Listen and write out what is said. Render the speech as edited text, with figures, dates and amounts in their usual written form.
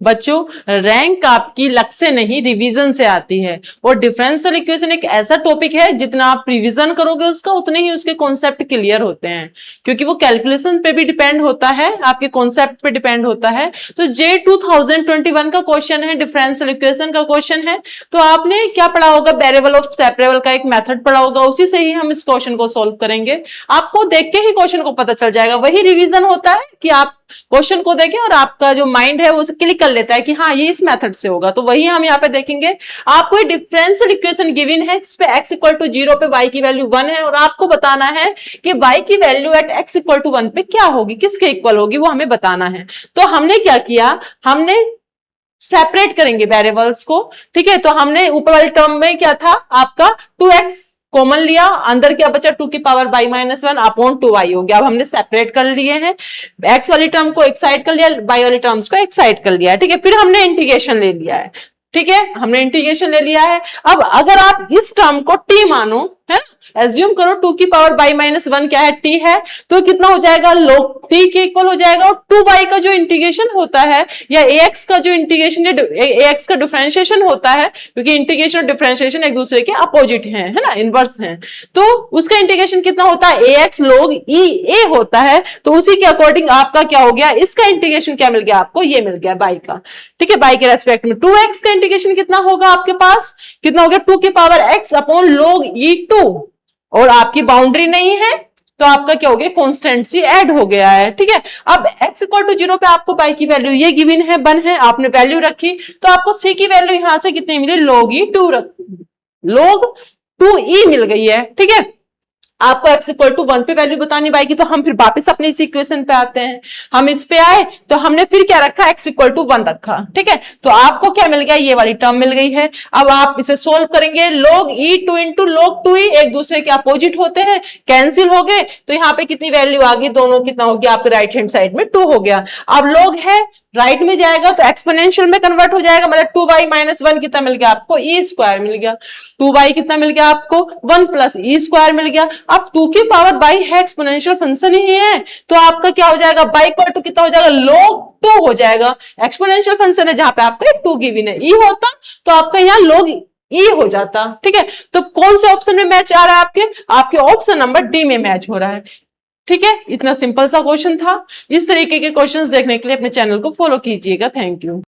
बच्चों रैंक आपकी लक से नहीं रिवीजन से आती है, और डिफरेंशियल इक्वेशन एक ऐसा टॉपिक है जितना आप रिवीजन करोगे उसका उतने ही उसके कॉन्सेप्ट क्लियर होते हैं, क्योंकि वो कैलकुलेशन पे भी डिपेंड होता है, आपके कॉन्सेप्ट पे डिपेंड होता है। तो जे 2021 का क्वेश्चन है, डिफरेंशियल इक्वेशन का क्वेश्चन है, तो आपने क्या पढ़ा होगा, वेरिएबल ऑफ सेपरेबल का एक मेथड पढ़ा होगा, उसी से ही हम इस क्वेश्चन को सोल्व करेंगे। आपको देख के ही क्वेश्चन को पता चल जाएगा, वही रिवीजन होता है कि आप क्वेश्चन को देखें और आपका जो माइंड है वो उसे क्लिक कर लेता है कि हाँ ये इस मेथड से होगा। तो वही हम यहाँ पे देखेंगे। आपको डिफरेंशियल इक्वेशन गिवन है जिसपे x इक्वल टू 0 पे y की वैल्यू 1 है, और आपको बताना है कि y की value at x equal to 1 पे क्या होगी, किसके इक्वल होगी, वो हमें बताना है। तो हमने क्या किया, हमने सेपरेट करेंगे वेरिएबल्स को, ठीक है। तो हमने ऊपर वाले टर्म में क्या था आपका 2x कॉमन लिया, अंदर क्या बचा 2 की power y minus 1 upon 2y हो गया। अब हमने सेपरेट कर लिए हैं, x वाली टर्म को एक साइड कर लिया, y वाली टर्म्स को एक साइड कर लिया है, ठीक है। फिर हमने इंटीग्रेशन ले लिया है, ठीक है, हमने इंटीग्रेशन ले लिया है। अब अगर आप इस टर्म को t मानो, है ना, एज्यूम करो 2 की पावर y माइनस 1 क्या है, t है, तो कितना हो जाएगा, log t के इक्वल हो जाएगा। और 2y का जो इंटीग्रेशन होता है या ax का जो इंटीग्रेशन या ax का डिफरेंशिएशन होता है, क्योंकि इंटीग्रेशन और डिफरेंशिएशन एक दूसरे के अपोजिट हैं, है ना, इनवर्स हैं, तो उसका इंटीग्रेशन कितना होता है, ax log e a होता है। तो उसी के अकॉर्डिंग आपका क्या हो गया, इसका इंटीग्रेशन क्या मिल गया आपको, ये मिल गया y का, ठीक है। y के रेस्पेक्ट में 2x का इंटीग्रेशन कितना होगा आपके पास, कितना हो गया 2 की power x upon log e2, और आपकी बाउंड्री नहीं है तो आपका क्या हो गया, कॉन्स्टेंट सी ऐड हो गया है, ठीक है। अब x इक्वल टू 0 पे आपको y की वैल्यू ये गिवन है 1 है, आपने वैल्यू रखी, तो आपको c की वैल्यू यहां से कितनी मिली, log e मिल गई है, ठीक है। आपको x इक्वल टू 1 पे वैल्यू बतानी पाएगी, तो हम फिर वापस अपने इस इक्वेशन पे आते हैं। हम इस पे आए तो हमने फिर क्या रखा, x इक्वल टू 1 रखा, ठीक है। तो आपको क्या मिल गया, ये वाली टर्म मिल गई है। अब आप इसे सोल्व करेंगे, log e2 into log 2e एक दूसरे के अपोजिट होते हैं, कैंसिल हो गए, तो यहाँ पे कितनी वैल्यू आ गई, दोनों कितना हो गया आपके राइट हैंड साइड में 2 हो गया। अब log है राइट में जाएगा तो एक्सपोनेंशियल में कन्वर्ट हो जाएगा, मतलब 2y माइनस 1 कितना मिल गया आपको, e स्क्वायर मिल गया। 2y कितना मिल गया आपको, 1 प्लस e स्क्वायर मिल गया। अब 2 की पावर y है, एक्सपोनेंशियल फंक्शन ही है, तो आपका क्या हो जाएगा, y इक्वल टू कितना हो जाएगा, log 2 हो जाएगा। एक्सपोनेंशियल फंक्शन है जहां पे आपका 2 गिवन है, e होता तो आपका यहाँ log e हो जाता, ठीक है। तो कौन से ऑप्शन में मैच आ रहा है आपके ऑप्शन नंबर डी में मैच हो रहा है, ठीक है। इतना सिंपल सा क्वेश्चन था। इस तरीके के क्वेश्चंस देखने के लिए अपने चैनल को फॉलो कीजिएगा। Thank you.